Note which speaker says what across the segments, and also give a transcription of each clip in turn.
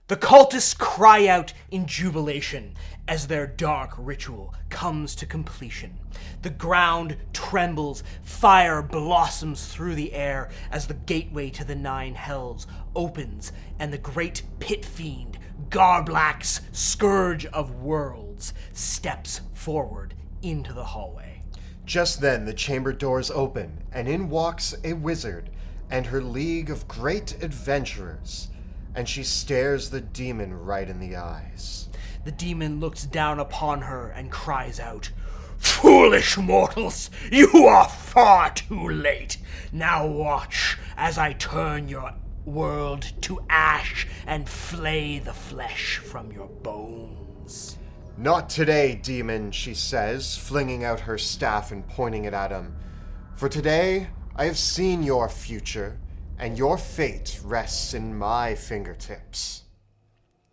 Speaker 1: The cultists cry out in jubilation as their dark ritual comes to completion. The ground trembles, fire blossoms through the air as the gateway to the nine hells opens, and the great pit fiend, Garblax, Scourge of Worlds, steps forward into the hallway.
Speaker 2: Just then the chamber doors open, and in walks a wizard and her league of great adventurers, and she stares the demon right in the eyes.
Speaker 1: The demon looks down upon her and cries out, "Foolish mortals, you are far too late. Now watch as I turn your world to ash and flay the flesh from your bones."
Speaker 2: "Not today, demon," she says, flinging out her staff and pointing it at him. "For today I have seen your future, and your fate rests in my fingertips."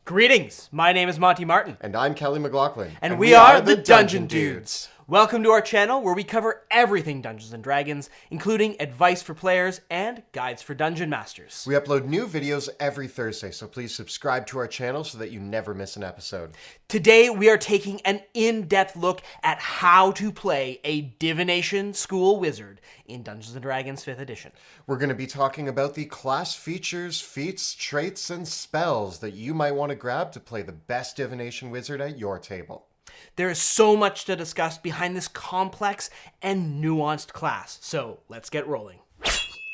Speaker 1: Greetings, my name is Monty Martin.
Speaker 2: And I'm Kelly McLaughlin.
Speaker 1: And we are the Dungeon Dudes. Welcome to our channel where we cover everything Dungeons & Dragons, including advice for players and guides for Dungeon Masters.
Speaker 2: We upload new videos every Thursday, so please subscribe to our channel so that you never miss an episode.
Speaker 1: Today we are taking an in-depth look at how to play a Divination School Wizard in Dungeons & Dragons 5th edition.
Speaker 2: We're going to be talking about the class features, feats, traits, and spells that you might want to grab to play the best Divination Wizard at your table.
Speaker 1: There is so much to discuss behind this complex and nuanced class, so let's get rolling.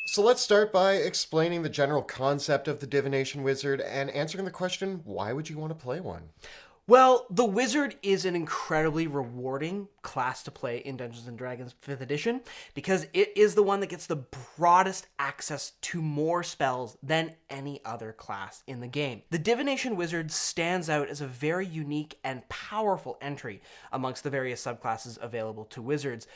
Speaker 2: So let's start by explaining the general concept of the Divination Wizard and answering the question, why would you want to play one?
Speaker 1: Well, the Wizard is an incredibly rewarding class to play in Dungeons & Dragons 5th edition because it is the one that gets the broadest access to more spells than any other class in the game. The Divination Wizard stands out as a very unique and powerful entry amongst the various subclasses available to Wizards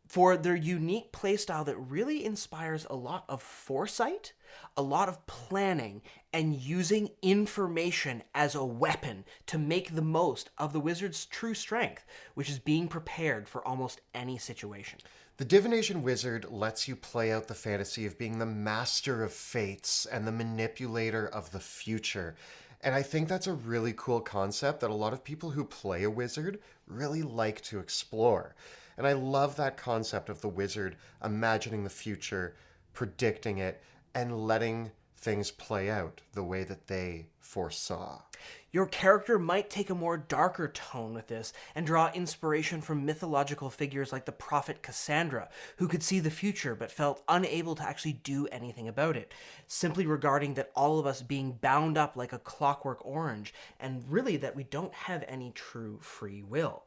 Speaker 1: for their unique playstyle that really inspires a lot of foresight, a lot of planning, and using information as a weapon to make the most of the wizard's true strength, which is being prepared for almost any situation.
Speaker 2: The Divination Wizard lets you play out the fantasy of being the master of fates and the manipulator of the future. And I think that's a really cool concept that a lot of people who play a wizard really like to explore. And I love that concept of the wizard imagining the future, predicting it, and letting things play out the way that they foresaw.
Speaker 1: Your character might take a more darker tone with this and draw inspiration from mythological figures like the prophet Cassandra, who could see the future but felt unable to actually do anything about it, simply regarding that all of us being bound up like a clockwork orange, and really that we don't have any true free will.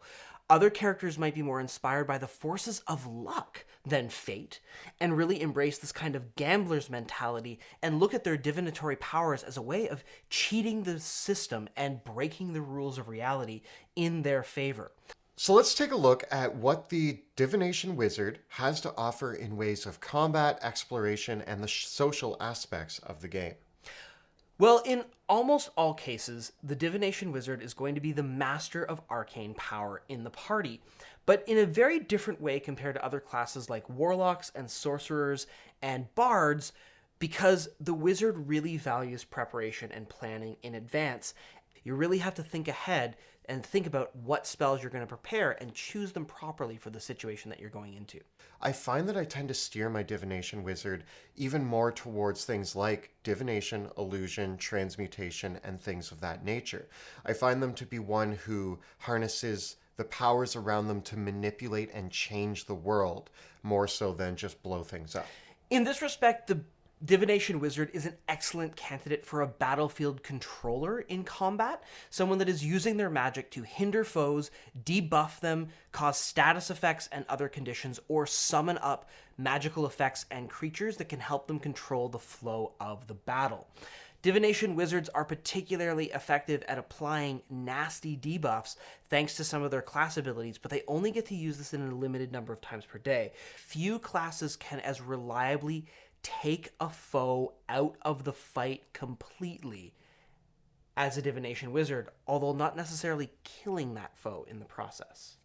Speaker 1: Other characters might be more inspired by the forces of luck than fate, and really embrace this kind of gambler's mentality and look at their divinatory powers as a way of cheating the system and breaking the rules of reality in their favor.
Speaker 2: So let's take a look at what the Divination Wizard has to offer in ways of combat, exploration, and the social aspects of the game.
Speaker 1: Well, in almost all cases, the Divination Wizard is going to be the master of arcane power in the party, but in a very different way compared to other classes like warlocks and sorcerers and bards, because the wizard really values preparation and planning in advance. You really have to think ahead and think about what spells you're going to prepare and choose them properly for the situation that you're going into.
Speaker 2: I find that I tend to steer my Divination Wizard even more towards things like divination, illusion, transmutation, and things of that nature. I find them to be one who harnesses the powers around them to manipulate and change the world, more so than just blow things up.
Speaker 1: In this respect, the Divination Wizard is an excellent candidate for a battlefield controller in combat, someone that is using their magic to hinder foes, debuff them, cause status effects and other conditions, or summon up magical effects and creatures that can help them control the flow of the battle. Divination Wizards are particularly effective at applying nasty debuffs thanks to some of their class abilities, but they only get to use this in a limited number of times per day. Few classes can as reliably take a foe out of the fight completely as a Divination Wizard, although not necessarily killing that foe in the process.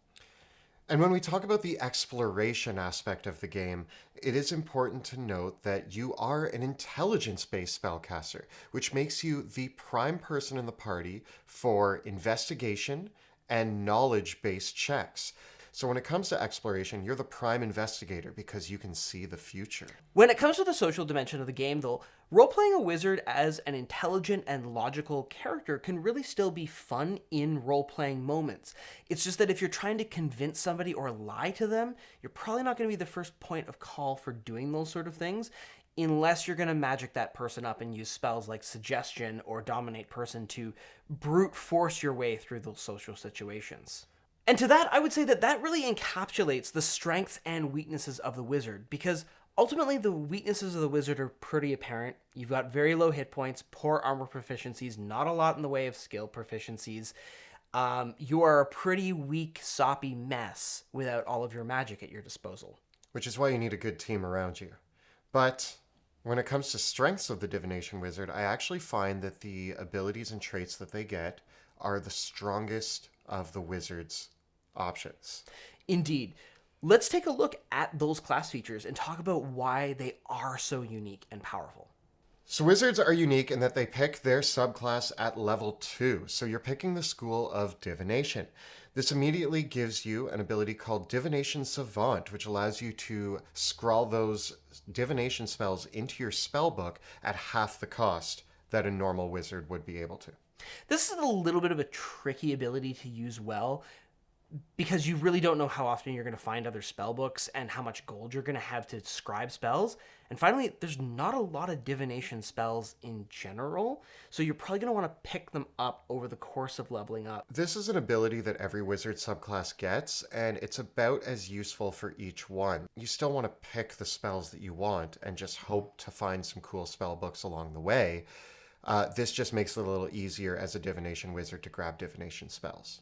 Speaker 2: And when we talk about the exploration aspect of the game, it is important to note that you are an intelligence-based spellcaster, which makes you the prime person in the party for investigation and knowledge-based checks. So when it comes to exploration, you're the prime investigator because you can see the future.
Speaker 1: When it comes to the social dimension of the game, though, role-playing a wizard as an intelligent and logical character can really still be fun in role-playing moments. It's just that if you're trying to convince somebody or lie to them, you're probably not going to be the first point of call for doing those sort of things, unless you're going to magic that person up and use spells like suggestion or dominate person to brute force your way through those social situations. And to that, I would say that that really encapsulates the strengths and weaknesses of the wizard, because ultimately the weaknesses of the wizard are pretty apparent. You've got very low hit points, poor armor proficiencies, not a lot in the way of skill proficiencies. You are a pretty weak, soppy mess without all of your magic at your disposal.
Speaker 2: Which is why you need a good team around you. But when it comes to strengths of the Divination Wizard, I actually find that the abilities and traits that they get are the strongest of the wizard's options.
Speaker 1: Indeed. Let's take a look at those class features and talk about why they are so unique and powerful.
Speaker 2: So wizards are unique in that they pick their subclass at level 2. So you're picking the school of divination. This immediately gives you an ability called Divination Savant, which allows you to scrawl those divination spells into your spell book at half the cost that a normal wizard would be able to.
Speaker 1: This is a little bit of a tricky ability to use well, because you really don't know how often you're going to find other spell books and how much gold you're going to have to scribe spells. And finally, there's not a lot of divination spells in general, so you're probably going to want to pick them up over the course of leveling up.
Speaker 2: This is an ability that every wizard subclass gets, and it's about as useful for each one. You still want to pick the spells that you want and just hope to find some cool spell books along the way. This just makes it a little easier as a divination wizard to grab divination spells.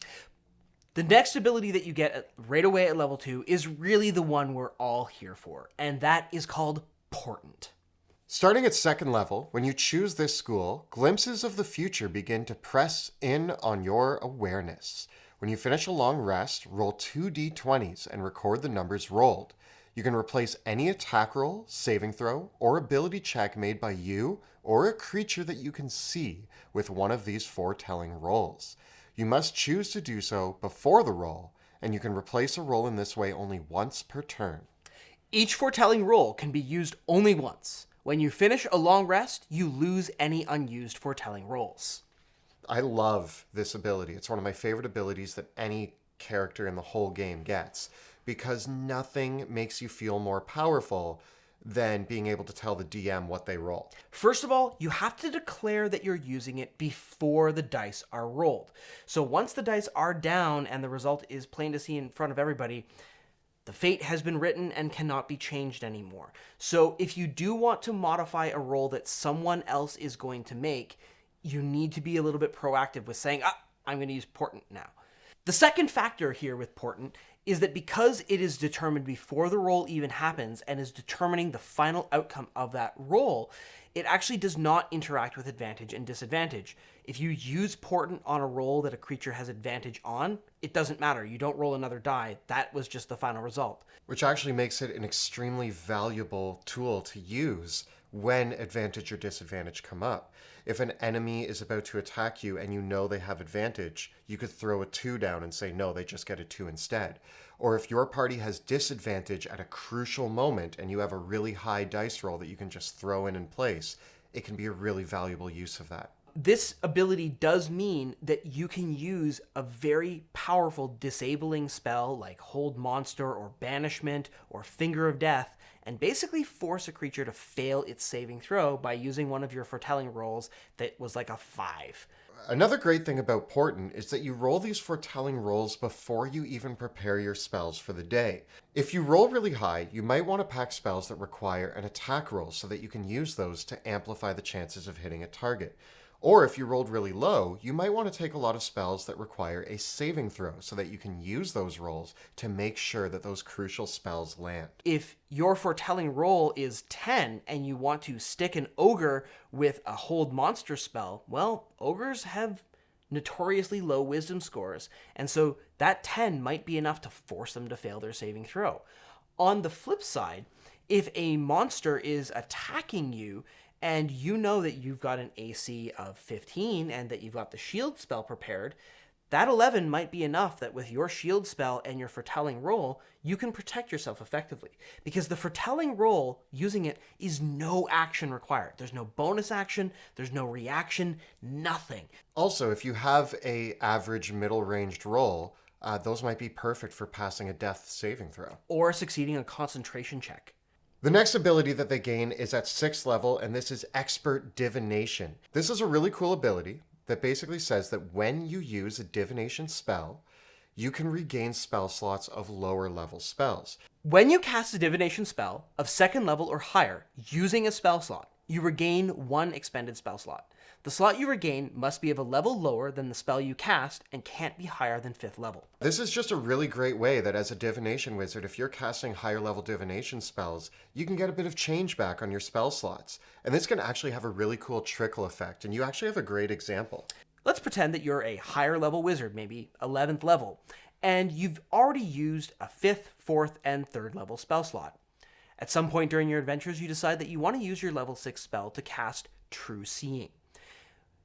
Speaker 1: The next ability that you get right away at level 2 is really the one we're all here for, and that is called Portent.
Speaker 2: Starting at second level, when you choose this school, glimpses of the future begin to press in on your awareness. When you finish a long rest, roll 2 d20s and record the numbers rolled. You can replace any attack roll, saving throw, or ability check made by you or a creature that you can see with one of these foretelling rolls. You must choose to do so before the roll, and you can replace a roll in this way only once per turn.
Speaker 1: Each foretelling roll can be used only once. When you finish a long rest, you lose any unused foretelling rolls.
Speaker 2: I love this ability. It's one of my favorite abilities that any character in the whole game gets, because nothing makes you feel more powerful than being able to tell the DM what they roll.
Speaker 1: First of all, you have to declare that you're using it before the dice are rolled. So once the dice are down and the result is plain to see in front of everybody, the fate has been written and cannot be changed anymore. So if you do want to modify a roll that someone else is going to make, you need to be a little bit proactive with saying, I'm going to use Portent now. The second factor here with Portent is that because it is determined before the roll even happens and is determining the final outcome of that roll, it actually does not interact with advantage and disadvantage. If you use Portent on a roll that a creature has advantage on, it doesn't matter. You don't roll another die. That was just the final result.
Speaker 2: Which actually makes it an extremely valuable tool to use when advantage or disadvantage come up. If an enemy is about to attack you and you know they have advantage, you could throw a 2 down and say, no, they just get a 2 instead. Or if your party has disadvantage at a crucial moment and you have a really high dice roll that you can just throw in place, it can be a really valuable use of that.
Speaker 1: This ability does mean that you can use a very powerful disabling spell like Hold Monster or Banishment or Finger of Death and basically force a creature to fail its saving throw by using one of your foretelling rolls that was like a 5.
Speaker 2: Another great thing about Portent is that you roll these foretelling rolls before you even prepare your spells for the day. If you roll really high, you might want to pack spells that require an attack roll so that you can use those to amplify the chances of hitting a target. Or if you rolled really low, you might want to take a lot of spells that require a saving throw so that you can use those rolls to make sure that those crucial spells land.
Speaker 1: If your foretelling roll is 10 and you want to stick an ogre with a Hold Monster spell, well, ogres have notoriously low wisdom scores, and so that 10 might be enough to force them to fail their saving throw. On the flip side, if a monster is attacking you and you know that you've got an AC of 15 and that you've got the shield spell prepared, that 11 might be enough that with your shield spell and your foretelling roll, you can protect yourself effectively. Because the foretelling roll, using it, is no action required. There's no bonus action, there's no reaction, nothing.
Speaker 2: Also, if you have a average middle-ranged roll, those might be perfect for passing a death saving throw.
Speaker 1: Or succeeding a concentration check.
Speaker 2: The next ability that they gain is at 6th level, and this is Expert Divination. This is a really cool ability that basically says that when you use a divination spell, you can regain spell slots of lower level spells.
Speaker 1: When you cast a divination spell of 2nd level or higher using a spell slot, you regain 1 expended spell slot. The slot you regain must be of a level lower than the spell you cast and can't be higher than 5th level.
Speaker 2: This is just a really great way that as a divination wizard, if you're casting higher level divination spells, you can get a bit of change back on your spell slots. And this can actually have a really cool trickle effect, and you actually have a great example.
Speaker 1: Let's pretend that you're a higher level wizard, maybe 11th level, and you've already used a 5th, 4th, and 3rd level spell slot. At some point during your adventures, you decide that you want to use your level 6 spell to cast True Seeing.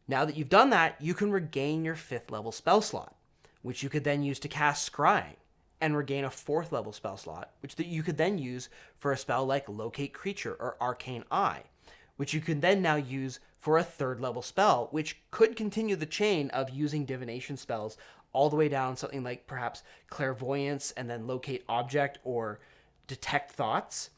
Speaker 1: Now that you've done that, you can regain your 5th level spell slot, which you could then use to cast Scrying, and regain a 4th level spell slot, which you could then use for a spell like Locate Creature or Arcane Eye, which you can then now use for a 3rd level spell, which could continue the chain of using divination spells all the way down something like perhaps Clairvoyance and then Locate Object or Detect Thoughts.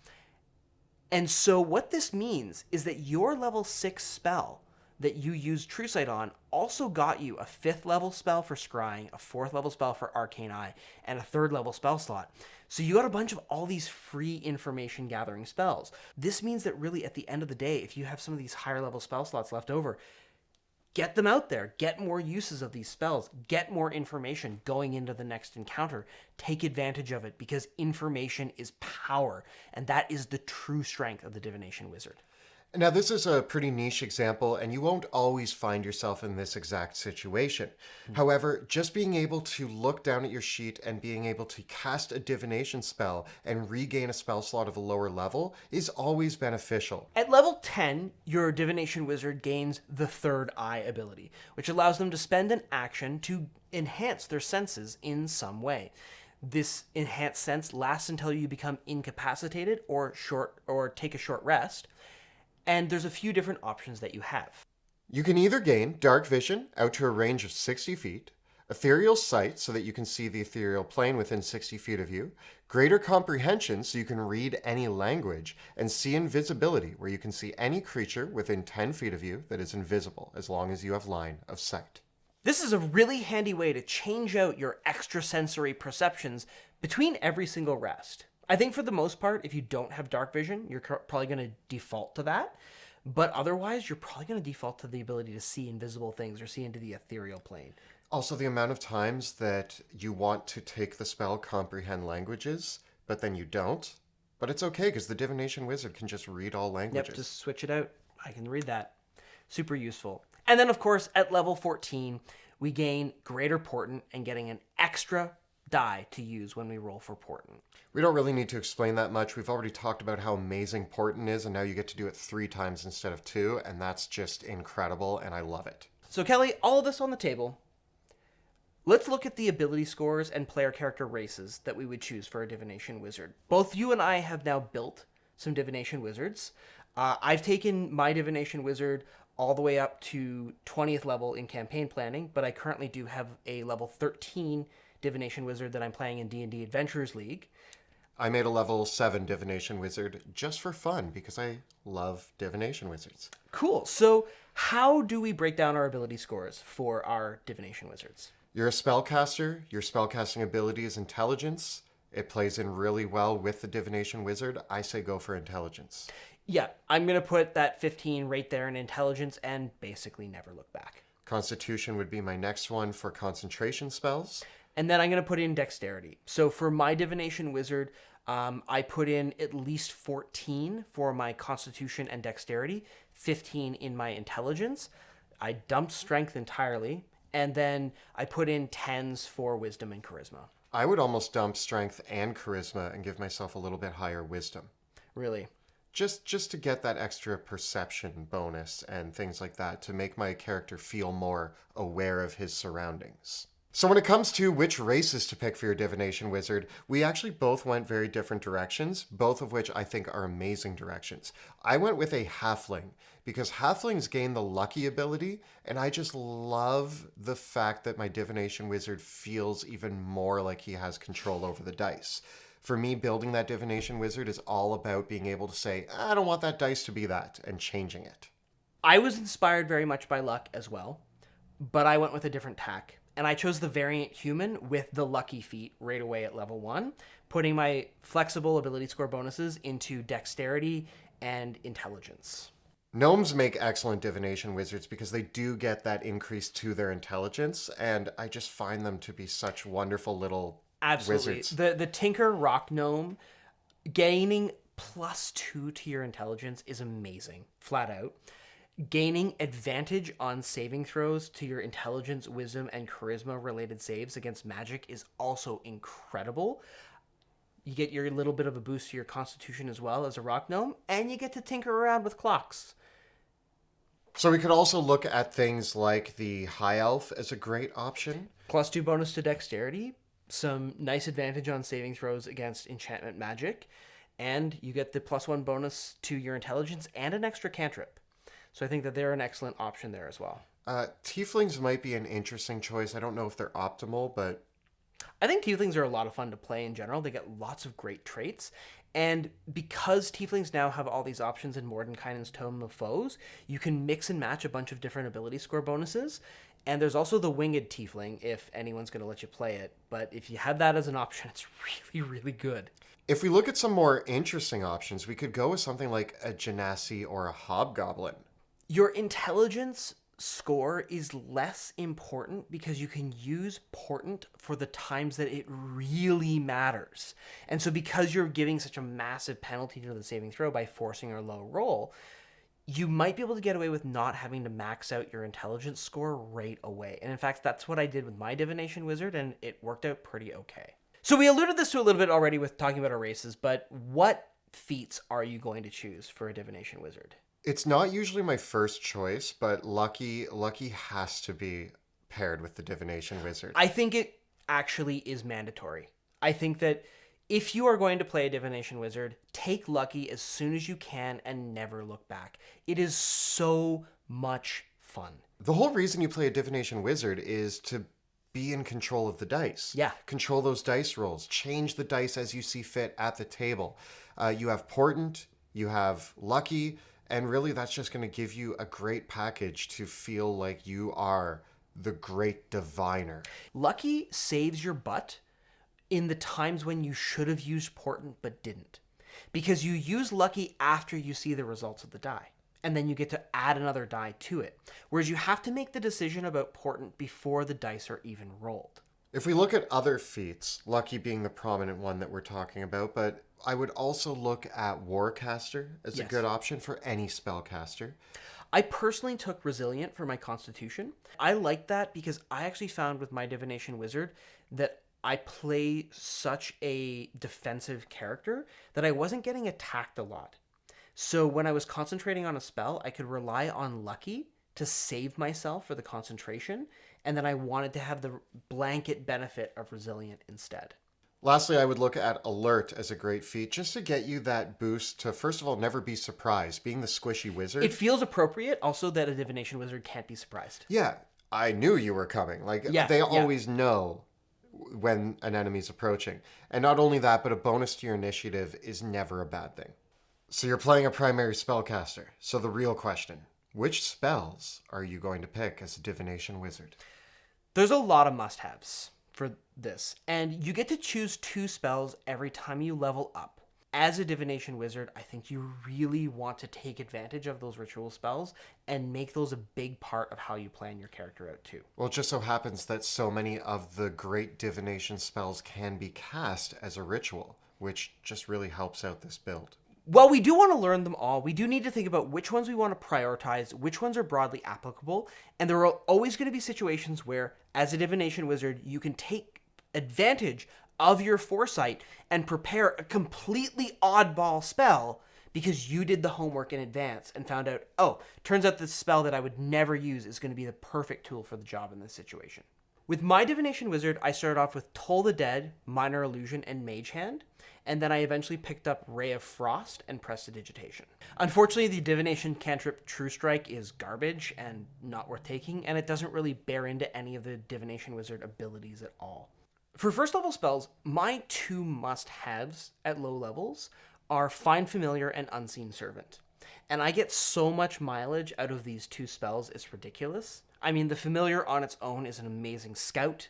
Speaker 1: And so what this means is that your level 6 spell that you used True Sight on also got you a 5th level spell for Scrying, a 4th level spell for Arcane Eye, and a 3rd level spell slot. So you got a bunch of all these free information gathering spells. This means that really at the end of the day, if you have some of these higher level spell slots left over, get them out there, get more uses of these spells, get more information going into the next encounter. Take advantage of it because information is power, and that is the true strength of the Divination Wizard.
Speaker 2: Now, this is a pretty niche example, and you won't always find yourself in this exact situation. However, just being able to look down at your sheet and being able to cast a divination spell and regain a spell slot of a lower level is always beneficial.
Speaker 1: At level 10, your Divination Wizard gains the Third Eye ability, which allows them to spend an action to enhance their senses in some way. This enhanced sense lasts until you become incapacitated or take a short rest. And there's a few different options that you have.
Speaker 2: You can either gain dark vision out to a range of 60 feet, ethereal sight so that you can see the ethereal plane within 60 feet of you, greater comprehension so you can read any language, and see invisibility where you can see any creature within 10 feet of you that is invisible as long as you have line of sight.
Speaker 1: This is a really handy way to change out your extrasensory perceptions between every single rest. I think for the most part, if you don't have dark vision, you're probably going to default to that. But otherwise, you're probably going to default to the ability to see invisible things or see into the ethereal plane.
Speaker 2: Also, the amount of times that you want to take the spell Comprehend Languages, but then you don't. But it's okay, because the Divination Wizard can just read all languages.
Speaker 1: Yep, just switch it out. I can read that. Super useful. And then, of course, at level 14, we gain Greater Portent and getting an extra die to use when we roll for Portent.
Speaker 2: We don't really need to explain that much. We've already talked about how amazing Portent is, and now you get to do it 3 times instead of 2, and that's just incredible, and I love it.
Speaker 1: So, Kelly, all of this on the table. Let's look at the ability scores and player character races that we would choose for a Divination Wizard. Both you and I have now built some Divination Wizards. I've taken my Divination Wizard all the way up to 20th level in campaign planning, but I currently do have a level 13 Divination Wizard that I'm playing in D&D Adventures League.
Speaker 2: I made a level 7 Divination Wizard just for fun because I love Divination Wizards.
Speaker 1: Cool. So how do we break down our ability scores for our Divination Wizards?
Speaker 2: You're a spellcaster. Your spellcasting ability is Intelligence. It plays in really well with the Divination Wizard. I say go for Intelligence.
Speaker 1: Yeah, I'm going to put that 15 right there in Intelligence and basically never look back.
Speaker 2: Constitution would be my next one for concentration spells.
Speaker 1: And then I'm going to put in Dexterity. So for my Divination Wizard, I put in at least 14 for my Constitution and Dexterity, 15 in my Intelligence. I dumped Strength entirely, And then I put in 10s for wisdom and charisma.
Speaker 2: I would almost dump strength and charisma and give myself a little bit higher wisdom.
Speaker 1: Really.
Speaker 2: Just to get that extra perception bonus and things like that to make my character feel more aware of his surroundings. So when it comes to which races to pick for your Divination Wizard, we actually both went very different directions, both of which I think are amazing directions. I went with a Halfling, because Halflings gain the Lucky ability, and I just love the fact that my Divination Wizard feels even more like he has control over the dice. For me, building that Divination Wizard is all about being able to say, I don't want that dice to be that, and changing it.
Speaker 1: I was inspired very much by luck as well, but I went with a different tack. And I chose the variant human with the lucky feat right away at level 1, putting my flexible ability score bonuses into dexterity and intelligence.
Speaker 2: Gnomes make excellent divination wizards because they do get that increase to their intelligence, and I just find them to be such wonderful little
Speaker 1: Absolutely.
Speaker 2: wizards.
Speaker 1: The Tinker Rock Gnome gaining +2 to your intelligence is amazing, flat out. Gaining advantage on saving throws to your intelligence, wisdom, and charisma related saves against magic is also incredible. You get your little bit of a boost to your constitution as well as a rock gnome, and you get to tinker around with clocks.
Speaker 2: So we could also look at things like the High Elf as a great option.
Speaker 1: +2 bonus to dexterity, some nice advantage on saving throws against enchantment magic, and you get the +1 bonus to your intelligence and an extra cantrip. So I think that they're an excellent option there as well.
Speaker 2: Tieflings might be an interesting choice. I don't know if they're optimal, but
Speaker 1: I think tieflings are a lot of fun to play in general. They get lots of great traits. And because tieflings now have all these options in Mordenkainen's Tome of Foes, you can mix and match a bunch of different ability score bonuses. And there's also the winged tiefling, if anyone's going to let you play it. But if you have that as an option, it's really, really good.
Speaker 2: if we look at some more interesting options, we could go with something like a Genasi or a Hobgoblin.
Speaker 1: Your intelligence score is less important because you can use portent for the times that it really matters. And so because you're giving such a massive penalty to the saving throw by forcing a low roll, you might be able to get away with not having to max out your intelligence score right away. And in fact, that's what I did with my Divination Wizard, and it worked out pretty okay. So we alluded this to a little bit already with talking about our races, but what feats are you going to choose for a Divination Wizard?
Speaker 2: It's not usually my first choice, but Lucky has to be paired with the Divination Wizard.
Speaker 1: I think it actually is mandatory. I think that if you are going to play a Divination Wizard, take Lucky as soon as you can and never look back. It is so much fun.
Speaker 2: The whole reason you play a Divination Wizard is to be in control of the dice.
Speaker 1: Yeah.
Speaker 2: Control those dice rolls. Change the dice as you see fit at the table. You have Portent, you have Lucky, and really that's just going to give you a great package to feel like you are the great diviner.
Speaker 1: Lucky saves your butt in the times when you should have used Portent but didn't. Because you use Lucky after you see the results of the die. And then you get to add another die to it. Whereas you have to make the decision about Portent before the dice are even rolled.
Speaker 2: If we look at other feats, Lucky being the prominent one that we're talking about, but I would also look at Warcaster as a good option for any spellcaster.
Speaker 1: I personally took Resilient for my Constitution. I like that because I actually found with my Divination Wizard that I play such a defensive character that I wasn't getting attacked a lot. So when I was concentrating on a spell, I could rely on Lucky to save myself for the concentration, and then I wanted to have the blanket benefit of Resilient instead.
Speaker 2: Lastly, I would look at Alert as a great feat, just to get you that boost to, first of all, never be surprised. Being the squishy wizard.
Speaker 1: It feels appropriate, also, that a Divination Wizard can't be surprised.
Speaker 2: Yeah, I knew you were coming. They always know when an enemy's approaching. And not only that, but a bonus to your initiative is never a bad thing. So you're playing a primary spellcaster. So the real question, which spells are you going to pick as a Divination Wizard?
Speaker 1: There's a lot of must-haves for this, and you get to choose 2 spells every time you level up. As a Divination Wizard, I think you really want to take advantage of those ritual spells and make those a big part of how you plan your character out too.
Speaker 2: Well, it just so happens that so many of the great divination spells can be cast as a ritual, which just really helps out this build.
Speaker 1: While we do want to learn them all, we do need to think about which ones we want to prioritize, which ones are broadly applicable, and there are always going to be situations where, as a divination wizard, you can take advantage of your foresight and prepare a completely oddball spell because you did the homework in advance and found out, oh, turns out this spell that I would never use is going to be the perfect tool for the job in this situation. With my Divination Wizard, I started off with Toll the Dead, Minor Illusion, and Mage Hand, and then I eventually picked up Ray of Frost and Prestidigitation. Unfortunately, the Divination cantrip True Strike is garbage and not worth taking, and it doesn't really bear into any of the Divination Wizard abilities at all. For first level spells, my two must-haves at low levels are Find Familiar and Unseen Servant. And I get so much mileage out of these two spells, it's ridiculous. I mean, the Familiar on its own is an amazing scout.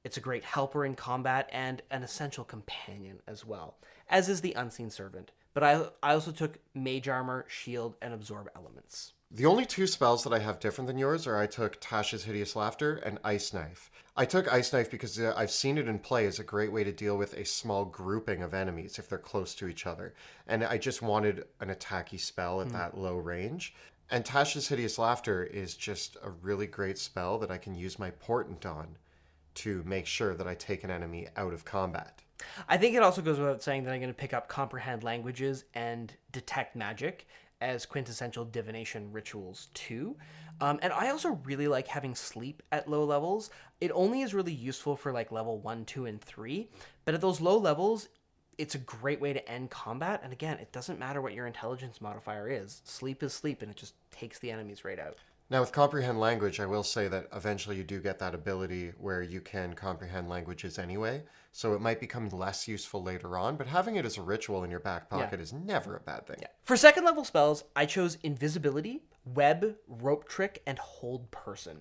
Speaker 1: It's a great helper in combat and an essential companion as well, as is the Unseen Servant. But I also took Mage Armor, Shield, and Absorb Elements.
Speaker 2: The only two spells that I have different than yours are I took Tasha's Hideous Laughter and Ice Knife. I took Ice Knife because I've seen it in play as a great way to deal with a small grouping of enemies if they're close to each other. And I just wanted an attacky spell at that low range. And Tasha's Hideous Laughter is just a really great spell that I can use my Portent on to make sure that I take an enemy out of combat.
Speaker 1: I think it also goes without saying that I'm going to pick up Comprehend Languages and Detect Magic as quintessential divination rituals too. And I also really like having Sleep at low levels. It only is really useful for like level 1, 2, and 3, but at those low levels, it's a great way to end combat. And again, it doesn't matter what your intelligence modifier is. Sleep is sleep, and it just takes the enemies right out.
Speaker 2: Now, with Comprehend Language, I will say that eventually you do get that ability where you can comprehend languages anyway, so it might become less useful later on, but having it as a ritual in your back pocket is never a bad thing.
Speaker 1: Yeah. For second level spells, I chose Invisibility, Web, Rope Trick, and Hold Person.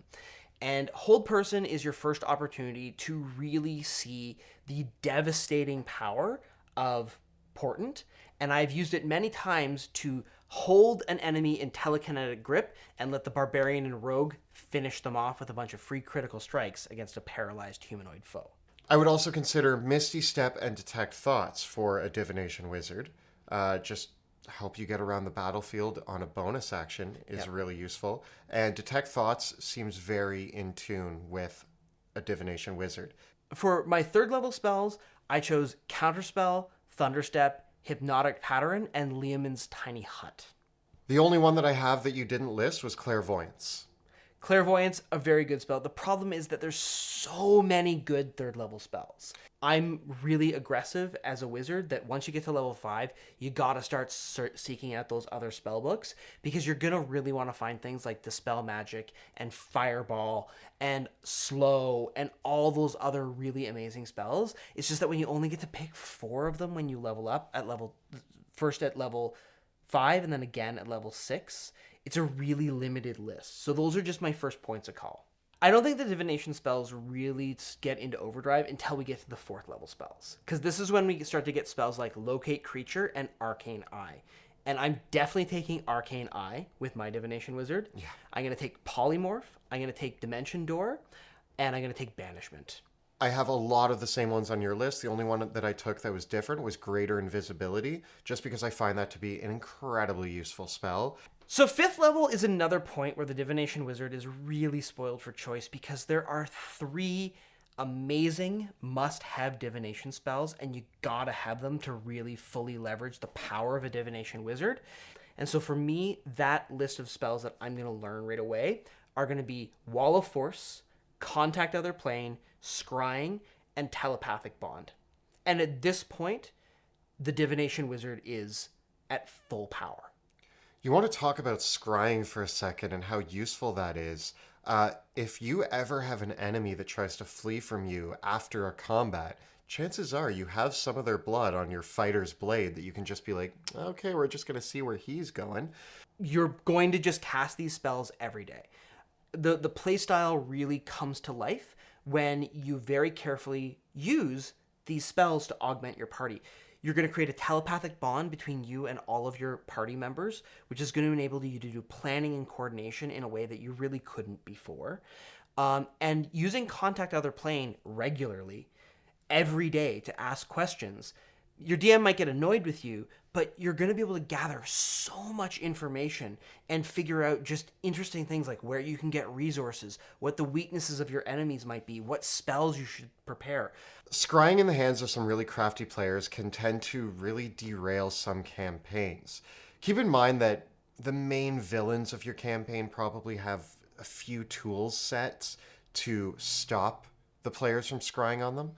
Speaker 1: And Hold Person is your first opportunity to really see the devastating power of Portent, and I've used it many times to hold an enemy in telekinetic grip and let the Barbarian and Rogue finish them off with a bunch of free critical strikes against a paralyzed humanoid foe.
Speaker 2: I would also consider Misty Step and Detect Thoughts for a Divination Wizard. Just help you get around the battlefield on a bonus action is really useful. And Detect Thoughts seems very in tune with a Divination Wizard.
Speaker 1: For my third level spells, I chose Counterspell, Thunderstep, Hypnotic Pattern, and Leomund's Tiny Hut.
Speaker 2: The only one that I have that you didn't list was Clairvoyance.
Speaker 1: Clairvoyance, a very good spell. The problem is that there's so many good third level spells. I'm really aggressive as a wizard that once you get to level 5, you gotta start seeking out those other spell books because you're gonna really want to find things like Dispel Magic and Fireball and Slow and all those other really amazing spells. It's just that when you only get to pick 4 of them when you level up at level 5 and then again at level 6, it's a really limited list. So those are just my first points of call. I don't think the divination spells really get into overdrive until we get to the 4th level spells, because this is when we start to get spells like Locate Creature and Arcane Eye. And I'm definitely taking Arcane Eye with my Divination Wizard. Yeah. I'm going to take Polymorph, I'm going to take Dimension Door, and I'm going to take Banishment.
Speaker 2: I have a lot of the same ones on your list. The only one that I took that was different was Greater Invisibility, just because I find that to be an incredibly useful spell.
Speaker 1: So 5th level is another point where the Divination Wizard is really spoiled for choice because there are 3 amazing must-have divination spells, and you gotta have them to really fully leverage the power of a Divination Wizard. And so for me, that list of spells that I'm gonna learn right away are gonna be Wall of Force, Contact Other Plane, Scrying, and Telepathic Bond. And at this point, the Divination Wizard is at full power.
Speaker 2: You want to talk about scrying for a second and how useful that is. If you ever have an enemy that tries to flee from you after a combat, chances are you have some of their blood on your fighter's blade that you can just be like, okay, we're just going to see where he's going.
Speaker 1: You're going to just cast these spells every day. The playstyle really comes to life when you very carefully use these spells to augment your party. You're going to create a telepathic bond between you and all of your party members, which is going to enable you to do planning and coordination in a way that you really couldn't before. And using Contact Other Plane regularly, every day, to ask questions. Your DM might get annoyed with you, but you're going to be able to gather so much information and figure out just interesting things like where you can get resources, what the weaknesses of your enemies might be, what spells you should prepare.
Speaker 2: Scrying in the hands of some really crafty players can tend to really derail some campaigns. Keep in mind that the main villains of your campaign probably have a few tool sets to stop the players from scrying on them,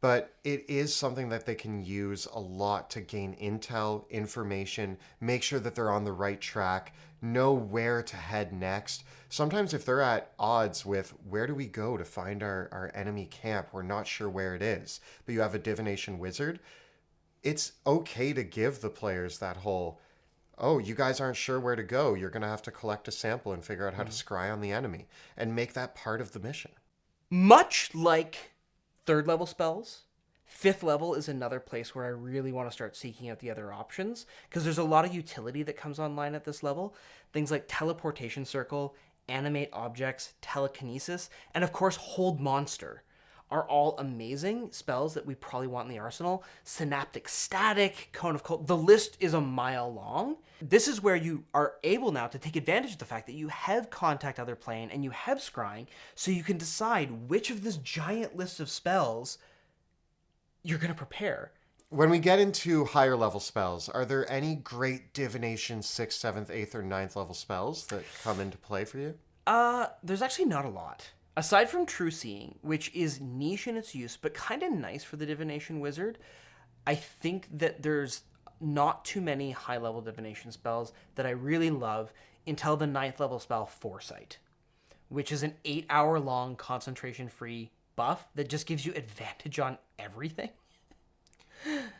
Speaker 2: but it is something that they can use a lot to gain intel, information, make sure that they're on the right track, know where to head next. Sometimes if they're at odds with where do we go to find our enemy camp, we're not sure where it is, but you have a divination wizard, it's okay to give the players that whole, oh, you guys aren't sure where to go, you're going to have to collect a sample and figure out how to scry on the enemy, and make that part of the mission.
Speaker 1: Much like 3rd level spells, 5th level is another place where I really want to start seeking out the other options, because there's a lot of utility that comes online at this level. Things like teleportation circle, animate objects, telekinesis, and of course hold monster are all amazing spells that we probably want in the arsenal. Synaptic static, cone of cold, the list is a mile long. This is where you are able now to take advantage of the fact that you have contact other plane and you have scrying, so you can decide which of this giant list of spells you're going to prepare.
Speaker 2: When we get into higher level spells, are there any great divination 6th, 7th, 8th, or 9th level spells that come into play for you?
Speaker 1: There's actually not a lot. Aside from True Seeing, which is niche in its use, but kind of nice for the Divination Wizard, I think that there's not too many high-level divination spells that I really love until the 9th level spell Foresight, which is an 8-hour-long concentration-free buff that just gives you advantage on everything.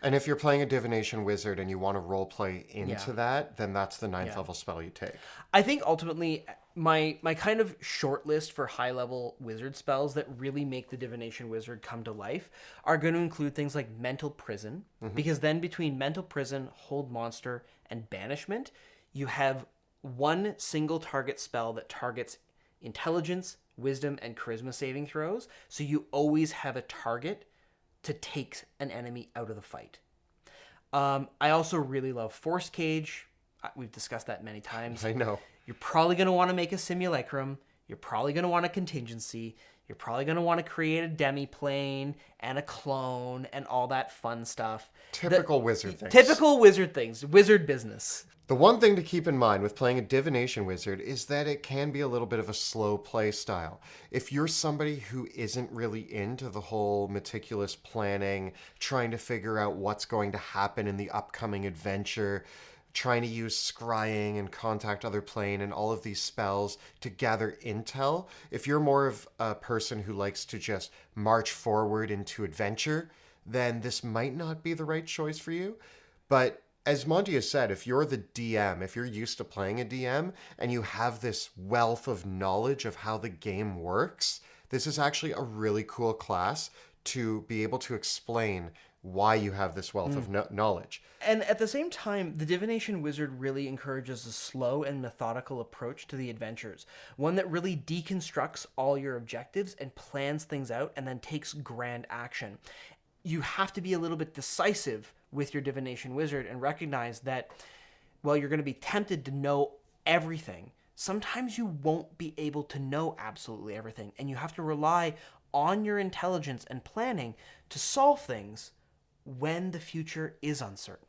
Speaker 2: And if you're playing a divination wizard and you want to roleplay into that, then that's the 9th level spell you take.
Speaker 1: I think ultimately my kind of short list for high level wizard spells that really make the divination wizard come to life are going to include things like mental prison, because then between mental prison, hold monster, and banishment, you have one single target spell that targets intelligence, wisdom, and charisma saving throws, so you always have a target to take an enemy out of the fight. I also really love Force Cage. We've discussed that many times.
Speaker 2: I know.
Speaker 1: You're probably going to want to make a simulacrum. You're probably going to want a contingency. You're probably going to want to create a demi-plane and a clone and all that fun stuff.
Speaker 2: Typical wizard things.
Speaker 1: Typical wizard things. Wizard business.
Speaker 2: The one thing to keep in mind with playing a divination wizard is that it can be a little bit of a slow play style. If you're somebody who isn't really into the whole meticulous planning, trying to figure out what's going to happen in the upcoming adventure, trying to use scrying and contact other plane and all of these spells to gather intel, if you're more of a person who likes to just march forward into adventure, then this might not be the right choice for you. But as Monty has said, if you're the DM, if you're used to playing a DM and you have this wealth of knowledge of how the game works, this is actually a really cool class to be able to explain why you have this wealth of knowledge.
Speaker 1: And at the same time, the Divination Wizard really encourages a slow and methodical approach to the adventures. One that really deconstructs all your objectives and plans things out and then takes grand action. You have to be a little bit decisive with your Divination Wizard and recognize that, well, you're going to be tempted to know everything. Sometimes you won't be able to know absolutely everything, and you have to rely on your intelligence and planning to solve things when the future is uncertain.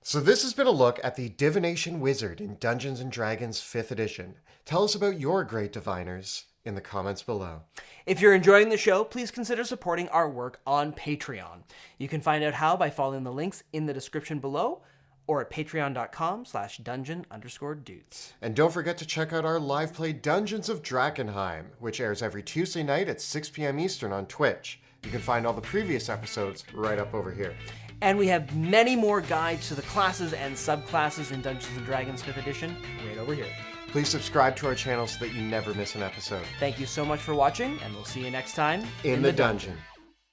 Speaker 2: So this has been a look at the Divination Wizard in Dungeons & Dragons 5th edition. Tell us about your great diviners in the comments below.
Speaker 1: If you're enjoying the show, please consider supporting our work on Patreon. You can find out how by following the links in the description below or at patreon.com/dungeon_dudes.
Speaker 2: And don't forget to check out our live play Dungeons of Drakkenheim, which airs every Tuesday night at 6 p.m. Eastern on Twitch. You can find all the previous episodes right up over here.
Speaker 1: And we have many more guides to the classes and subclasses in Dungeons & Dragons 5th edition right over here.
Speaker 2: Please subscribe to our channel so that you never miss an episode.
Speaker 1: Thank you so much for watching, and we'll see you next time
Speaker 2: in the dungeon.